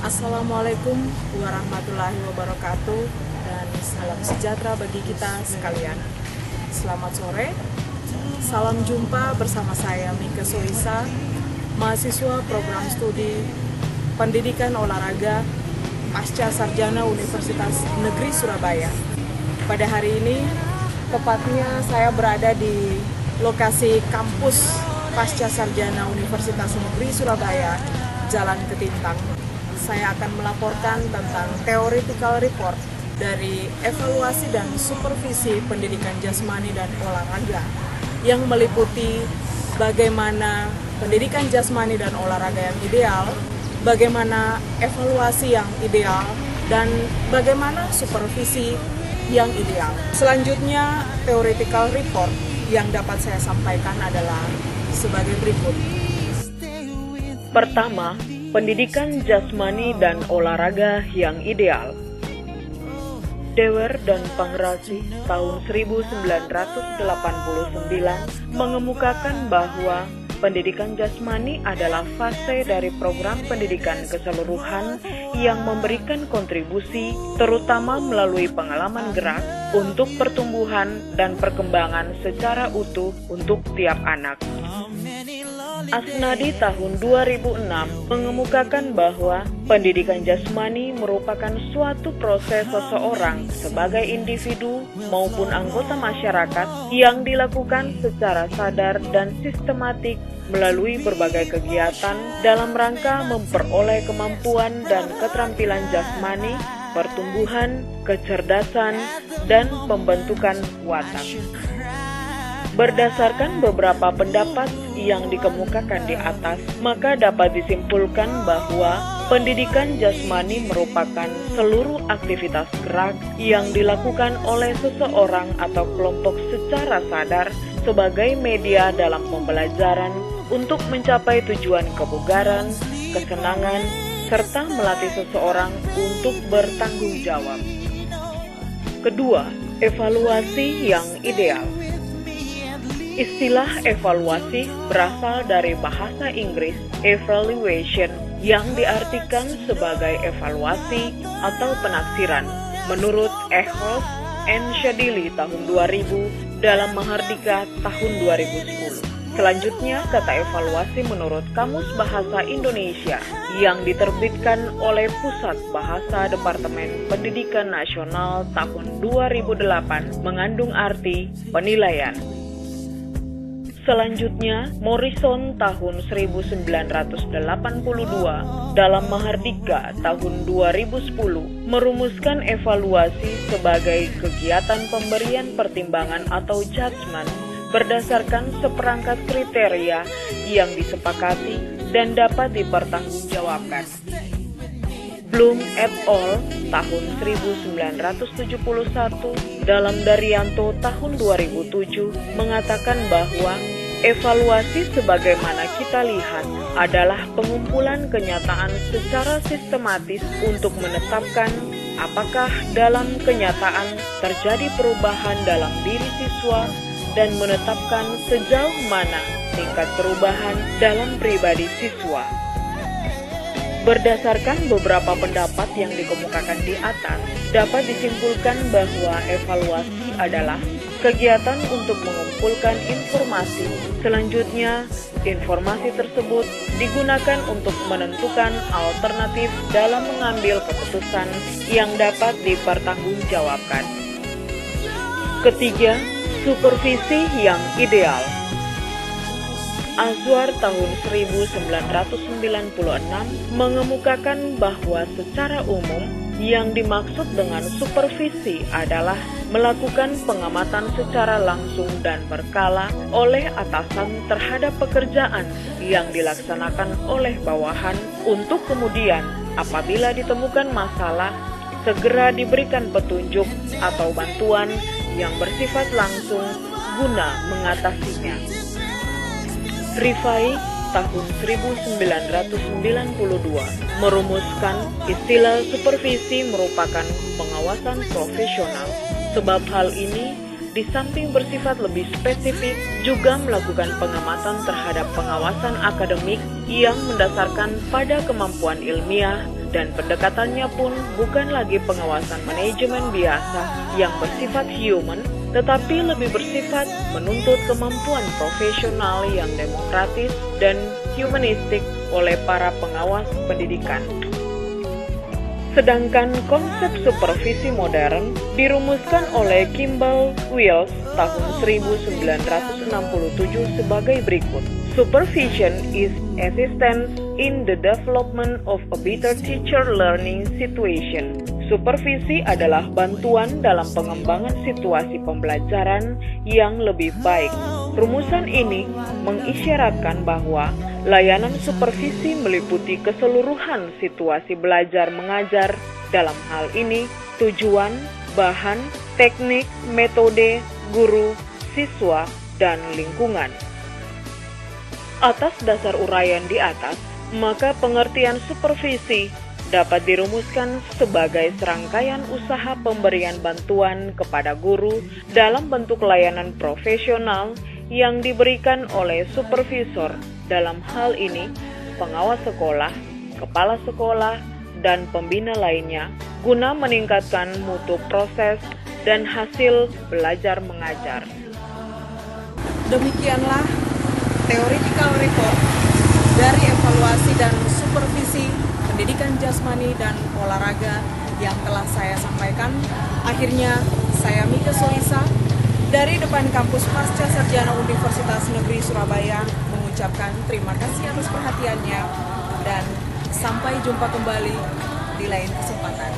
Assalamualaikum warahmatullahi wabarakatuh dan salam sejahtera bagi kita sekalian. Selamat sore, salam jumpa bersama saya Mika Soisa, mahasiswa program studi Pendidikan Olahraga Pasca Sarjana Universitas Negeri Surabaya. Pada hari ini, tepatnya saya berada di lokasi kampus Pasca Sarjana Universitas Negeri Surabaya, Jalan Ketintang. Saya akan melaporkan tentang theoretical report dari evaluasi dan supervisi pendidikan jasmani dan olahraga yang meliputi bagaimana pendidikan jasmani dan olahraga yang ideal, bagaimana evaluasi yang ideal, dan bagaimana supervisi yang ideal. Selanjutnya, theoretical report yang dapat saya sampaikan adalah sebagai berikut. Pertama, pendidikan jasmani dan olahraga yang ideal. Dewer dan Pangrasi tahun 1989 mengemukakan bahwa pendidikan jasmani adalah fase dari program pendidikan keseluruhan yang memberikan kontribusi terutama melalui pengalaman gerak untuk pertumbuhan dan perkembangan secara utuh untuk tiap anak. Asnadi tahun 2006 mengemukakan bahwa pendidikan jasmani merupakan suatu proses seseorang sebagai individu maupun anggota masyarakat yang dilakukan secara sadar dan sistematik melalui berbagai kegiatan dalam rangka memperoleh kemampuan dan keterampilan jasmani, pertumbuhan, kecerdasan, dan pembentukan watak. Berdasarkan beberapa pendapat yang dikemukakan di atas, maka dapat disimpulkan bahwa pendidikan jasmani merupakan seluruh aktivitas gerak yang dilakukan oleh seseorang atau kelompok secara sadar sebagai media dalam pembelajaran untuk mencapai tujuan kebugaran, kesenangan, serta melatih seseorang untuk bertanggung jawab. Kedua, evaluasi yang ideal. Istilah evaluasi berasal dari bahasa Inggris evaluation yang diartikan sebagai evaluasi atau penaksiran. Menurut Eccles and Shadili tahun 2000 dalam Mahardika tahun 2010. Selanjutnya, kata evaluasi menurut Kamus Bahasa Indonesia yang diterbitkan oleh Pusat Bahasa Departemen Pendidikan Nasional tahun 2008 mengandung arti penilaian. Selanjutnya, Morrison tahun 1982 dalam Mahardika tahun 2010 merumuskan evaluasi sebagai kegiatan pemberian pertimbangan atau judgement berdasarkan seperangkat kriteria yang disepakati dan dapat dipertanggungjawabkan. Bloom et al. Tahun 1971 dalam Daryanto tahun 2007 mengatakan bahwa evaluasi sebagaimana kita lihat adalah pengumpulan kenyataan secara sistematis untuk menetapkan apakah dalam kenyataan terjadi perubahan dalam diri siswa dan menetapkan sejauh mana tingkat perubahan dalam pribadi siswa. Berdasarkan beberapa pendapat yang dikemukakan di atas, dapat disimpulkan bahwa evaluasi adalah kegiatan untuk mengumpulkan informasi. Selanjutnya, informasi tersebut digunakan untuk menentukan alternatif dalam mengambil keputusan yang dapat dipertanggungjawabkan. Ketiga, supervisi yang ideal. Azwar tahun 1996 mengemukakan bahwa secara umum yang dimaksud dengan supervisi adalah melakukan pengamatan secara langsung dan berkala oleh atasan terhadap pekerjaan yang dilaksanakan oleh bawahan untuk kemudian apabila ditemukan masalah segera diberikan petunjuk atau bantuan yang bersifat langsung guna mengatasinya. Rifai tahun 1992 merumuskan istilah supervisi merupakan pengawasan profesional, sebab hal ini di samping bersifat lebih spesifik, juga melakukan pengamatan terhadap pengawasan akademik yang mendasarkan pada kemampuan ilmiah, dan pendekatannya pun bukan lagi pengawasan manajemen biasa yang bersifat human, tetapi lebih bersifat menuntut kemampuan profesional yang demokratis dan humanistik oleh para pengawas pendidikan. Sedangkan konsep supervisi modern dirumuskan oleh Kimball Wells tahun 1967 sebagai berikut. Supervision is assistance in the development of a better teacher learning situation. Supervisi adalah bantuan dalam pengembangan situasi pembelajaran yang lebih baik. Rumusan ini mengisyaratkan bahwa layanan supervisi meliputi keseluruhan situasi belajar mengajar. Dalam hal ini, tujuan, bahan, teknik, metode, guru, siswa, dan lingkungan. Atas dasar uraian di atas, maka pengertian supervisi dapat dirumuskan sebagai serangkaian usaha pemberian bantuan kepada guru dalam bentuk layanan profesional yang diberikan oleh supervisor, dalam hal ini pengawas sekolah, kepala sekolah, dan pembina lainnya, guna meningkatkan mutu proses dan hasil belajar mengajar. Demikianlah theoretical report dari evaluasi dan supervisi pendidikan jasmani dan olahraga yang telah saya sampaikan. Akhirnya, saya Mika Soisa dari depan kampus Pasca Sarjana Universitas Negeri Surabaya mengucapkan terima kasih atas perhatiannya dan sampai jumpa kembali di lain kesempatan.